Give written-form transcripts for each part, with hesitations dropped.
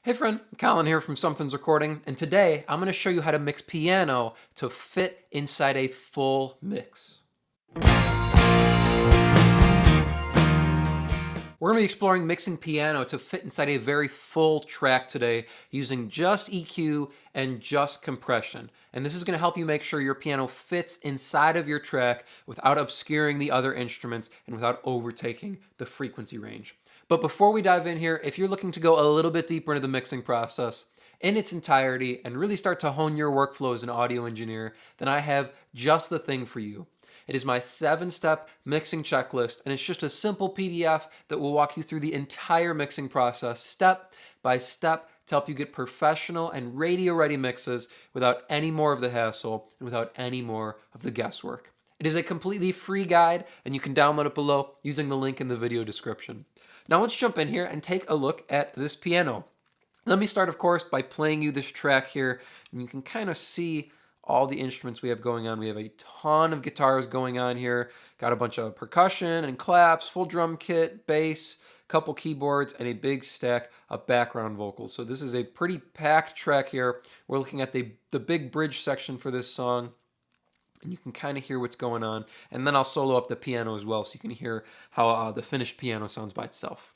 Hey friend, Colin here from Sumthins Recording, and today I'm going to show you how to mix piano to fit inside a full mix. We're going to be exploring mixing piano to fit inside a very full track today using just EQ and just compression. And this is going to help you make sure your piano fits inside of your track without obscuring the other instruments and without overtaking the frequency range. But before we dive in here, if you're looking to go a little bit deeper into the mixing process in its entirety and really start to hone your workflow as an audio engineer, then I have just the thing for you. It is my 7-step mixing checklist, and it's just a simple PDF that will walk you through the entire mixing process step by step to help you get professional and radio-ready mixes without any more of the hassle and without any more of the guesswork. It is a completely free guide, and you can download it below using the link in the video description. Now let's jump in here and take a look at this piano. Let me start, of course, by playing you this track here, and you can kind of see all the instruments we have going on. We have a ton of guitars going on here, got a bunch of percussion and claps, full drum kit, bass, couple keyboards, and a big stack of background vocals. So this is a pretty packed track here. We're looking at the big bridge section for this song, and you can kind of hear what's going on. And then I'll solo up the piano as well, so you can hear how the finished piano sounds by itself.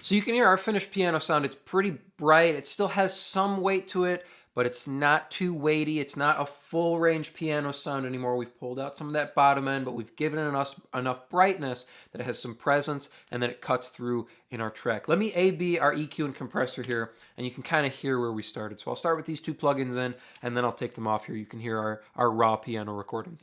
So you can hear our finished piano sound. It's pretty bright. It still has some weight to it, but it's not too weighty. It's not a full range piano sound anymore. We've pulled out some of that bottom end, but we've given it enough brightness that it has some presence and then it cuts through in our track. Let me A/B our EQ and compressor here, and you can kind of hear where we started. So I'll start with these two plugins in, and then I'll take them off here. You can hear our raw piano recording.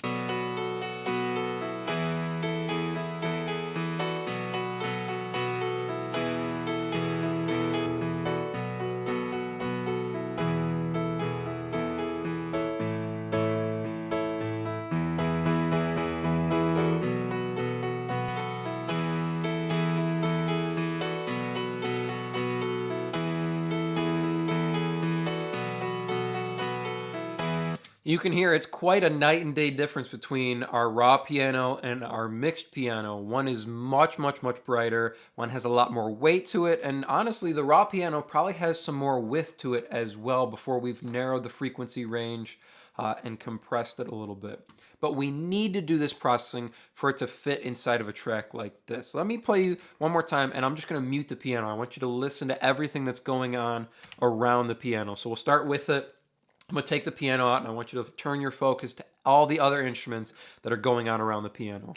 You can hear it's quite a night and day difference between our raw piano and our mixed piano. One is much, much, much brighter. One has a lot more weight to it. And honestly, the raw piano probably has some more width to it as well before we've narrowed the frequency range and compressed it a little bit. But we need to do this processing for it to fit inside of a track like this. Let me play you one more time, and I'm just going to mute the piano. I want you to listen to everything that's going on around the piano. So we'll start with it. I'm going to take the piano out, and I want you to turn your focus to all the other instruments that are going on around the piano.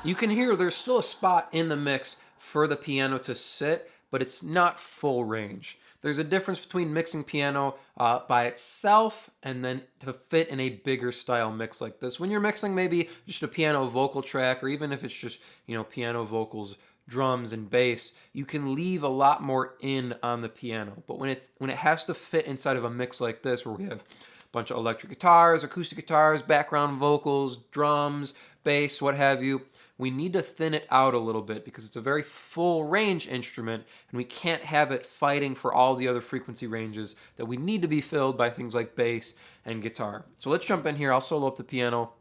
You can hear there's still a spot in the mix for the piano to sit, but it's not full range. There's a difference between mixing piano by itself and then to fit in a bigger style mix like this. When you're mixing maybe just a piano vocal track, or even if it's just, piano vocals, drums and bass, you can leave a lot more in on the piano. But when it has to fit inside of a mix like this, where we have a bunch of electric guitars, acoustic guitars, background vocals, drums, bass, what have you, we need to thin it out a little bit because it's a very full range instrument, and we can't have it fighting for all the other frequency ranges that we need to be filled by things like bass and guitar. So let's jump in here. I'll solo up the piano,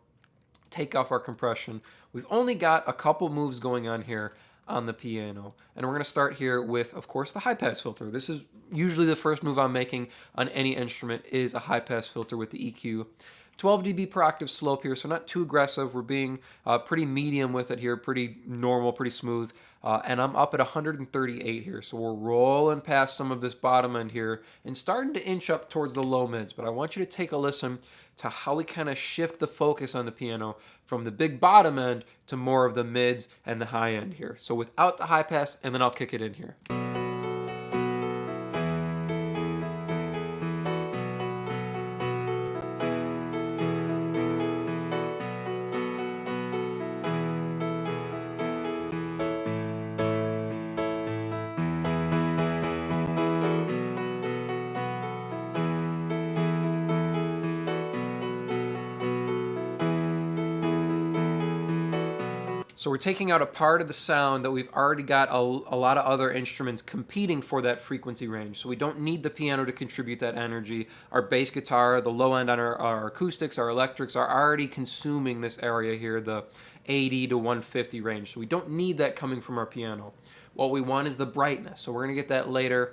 take off our compression. We've only got a couple moves going on here on the piano, and we're going to start here with, of course, the high pass filter. This is usually the first move I'm making on any instrument, is a high pass filter with the EQ. 12 dB per octave slope here, so not too aggressive. We're being pretty medium with it here, pretty normal, pretty smooth. and I'm up at 138 here. So we're rolling past some of this bottom end here and starting to inch up towards the low mids. But I want you to take a listen to how we kind of shift the focus on the piano from the big bottom end to more of the mids and the high end here. So without the high pass, and then I'll kick it in here. So we're taking out a part of the sound that we've already got a lot of other instruments competing for that frequency range. So we don't need the piano to contribute that energy. Our bass guitar, the low end on our acoustics, our electrics are already consuming this area here, the 80 to 150 range. So we don't need that coming from our piano. What we want is the brightness. So we're going to get that later.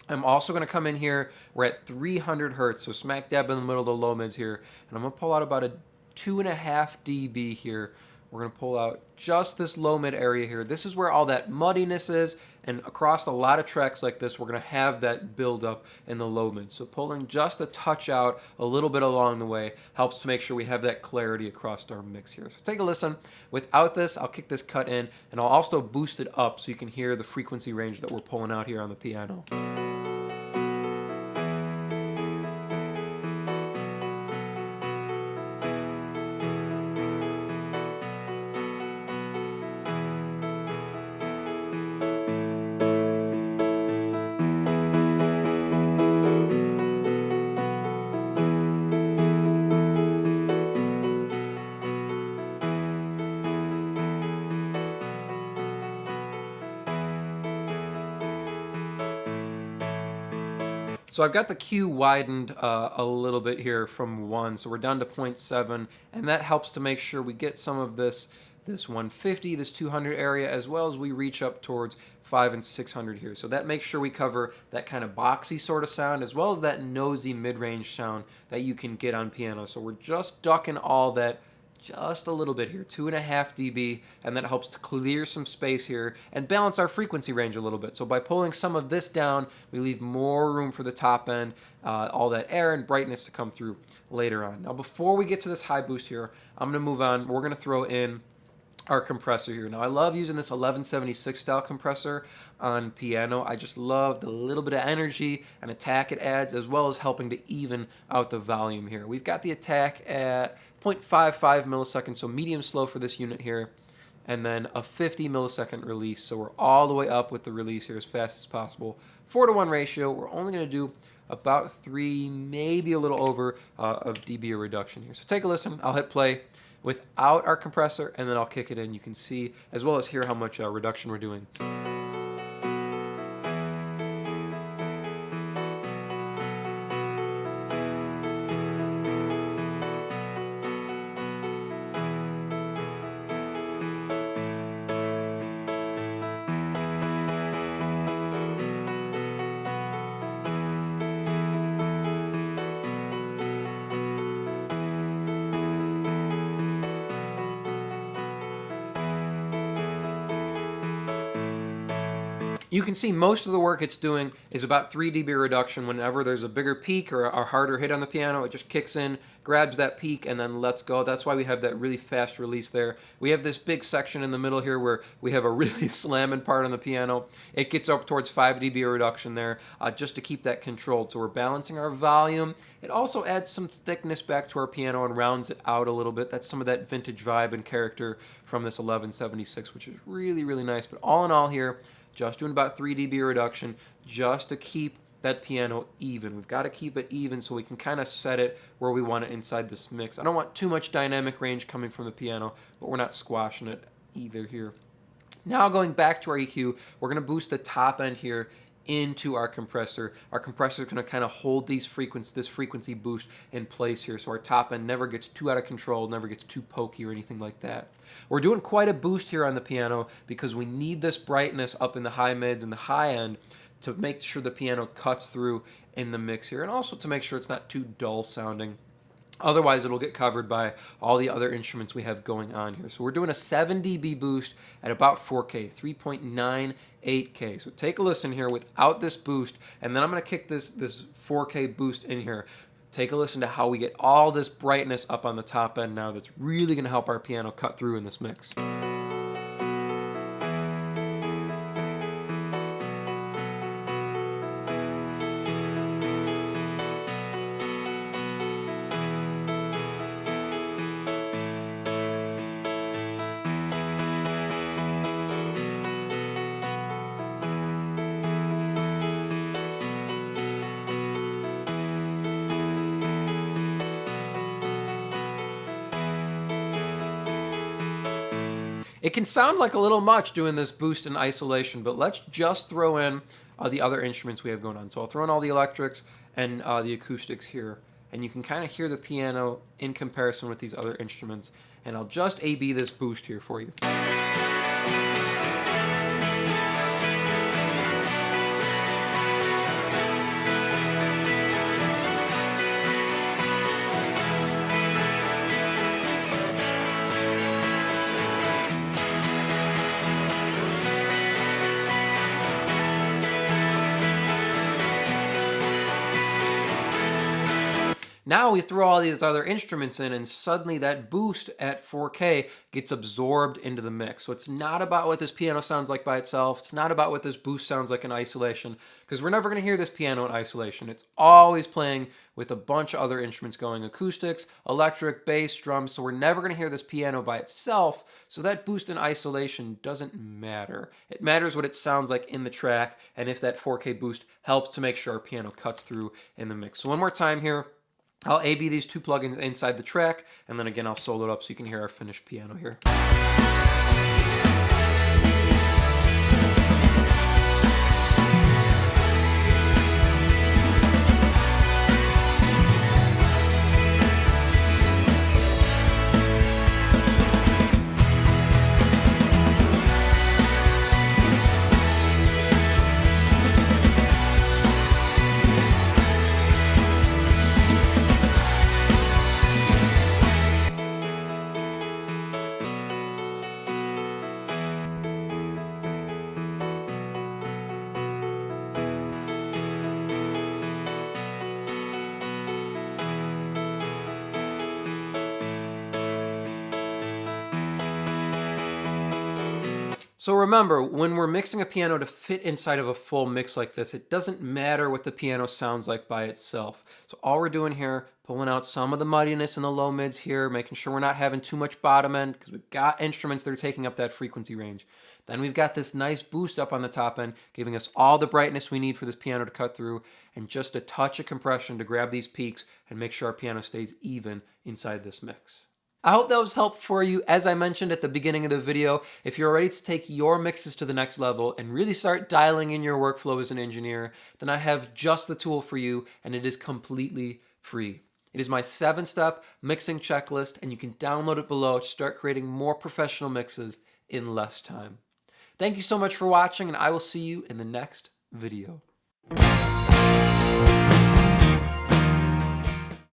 I'm also going to come in here. We're at 300 hertz, so smack dab in the middle of the low mids here. And I'm going to pull out about a 2.5 dB here. We're going to pull out just this low mid area here. This is where all that muddiness is, and across a lot of tracks like this, we're going to have that build up in the low mid. So pulling just a touch out a little bit along the way helps to make sure we have that clarity across our mix here. So take a listen. Without this, I'll kick this cut in, and I'll also boost it up so you can hear the frequency range that we're pulling out here on the piano. So I've got the Q widened a little bit here from 1, so we're down to 0.7, and that helps to make sure we get some of this 150, this 200 area, as well as we reach up towards 5 and 600 here. So that makes sure we cover that kind of boxy sort of sound, as well as that nosy mid-range sound that you can get on piano. So we're just ducking all that just a little bit here, 2.5 dB, and that helps to clear some space here and balance our frequency range a little bit. So by pulling some of this down, we leave more room for the top end, all that air and brightness to come through later on. Now before we get to this high boost here, I'm going to move on. We're going to throw in our compressor here. Now I love using this 1176 style compressor on piano. I just love the little bit of energy and attack it adds, as well as helping to even out the volume here. We've got the attack at 0.55 milliseconds, so medium slow for this unit here, and then a 50 millisecond release. So we're all the way up with the release here as fast as possible. 4:1 ratio. We're only going to do about 3, maybe a little over of dB reduction here. So take a listen. I'll hit play without our compressor, and then I'll kick it in. You can see as well as hear how much reduction we're doing. You can see most of the work it's doing is about 3 dB reduction. Whenever there's a bigger peak or a harder hit on the piano, it just kicks in, grabs that peak, and then lets go. That's why we have that really fast release there. We have this big section in the middle here where we have a really slamming part on the piano. It gets up towards 5 dB reduction there just to keep that controlled. So we're balancing our volume. It also adds some thickness back to our piano and rounds it out a little bit. That's some of that vintage vibe and character from this 1176, which is really, really nice. But all in all here, just doing about 3 dB reduction just to keep that piano even. We've got to keep it even so we can kind of set it where we want it inside this mix. I don't want too much dynamic range coming from the piano, but we're not squashing it either here. Now going back to our EQ, we're going to boost the top end here into our compressor. Our compressor is going to kind of hold this frequency boost in place here, so our top end never gets too out of control, never gets too pokey or anything like that. We're doing quite a boost here on the piano because we need this brightness up in the high mids and the high end to make sure the piano cuts through in the mix here, and also to make sure it's not too dull sounding Otherwise, it'll get covered by all the other instruments we have going on here. So we're doing a 7 dB boost at about 4K, 3.98K. So take a listen here without this boost, and then I'm going to kick this 4K boost in here. Take a listen to how we get all this brightness up on the top end now. That's really going to help our piano cut through in this mix. It can sound like a little much doing this boost in isolation, but let's just throw in the other instruments we have going on. So I'll throw in all the electrics and the acoustics here, and you can kind of hear the piano in comparison with these other instruments, and I'll just A-B this boost here for you. Now we throw all these other instruments in, and suddenly that boost at 4K gets absorbed into the mix. So it's not about what this piano sounds like by itself. It's not about what this boost sounds like in isolation, because we're never going to hear this piano in isolation. It's always playing with a bunch of other instruments going, acoustics, electric, bass, drums. So we're never going to hear this piano by itself. So that boost in isolation doesn't matter. It matters what it sounds like in the track, and if that 4K boost helps to make sure our piano cuts through in the mix. So one more time here. I'll A-B these two plugins inside the track, and then again I'll solo it up so you can hear our finished piano here. So remember, when we're mixing a piano to fit inside of a full mix like this, it doesn't matter what the piano sounds like by itself. So all we're doing here, pulling out some of the muddiness in the low mids here, making sure we're not having too much bottom end, because we've got instruments that are taking up that frequency range. Then we've got this nice boost up on the top end, giving us all the brightness we need for this piano to cut through, and just a touch of compression to grab these peaks and make sure our piano stays even inside this mix. I hope that was helpful for you. As I mentioned at the beginning of the video, if you're ready to take your mixes to the next level and really start dialing in your workflow as an engineer, then I have just the tool for you, and it is completely free. It is my 7-step mixing checklist, and you can download it below to start creating more professional mixes in less time. Thank you so much for watching, and I will see you in the next video.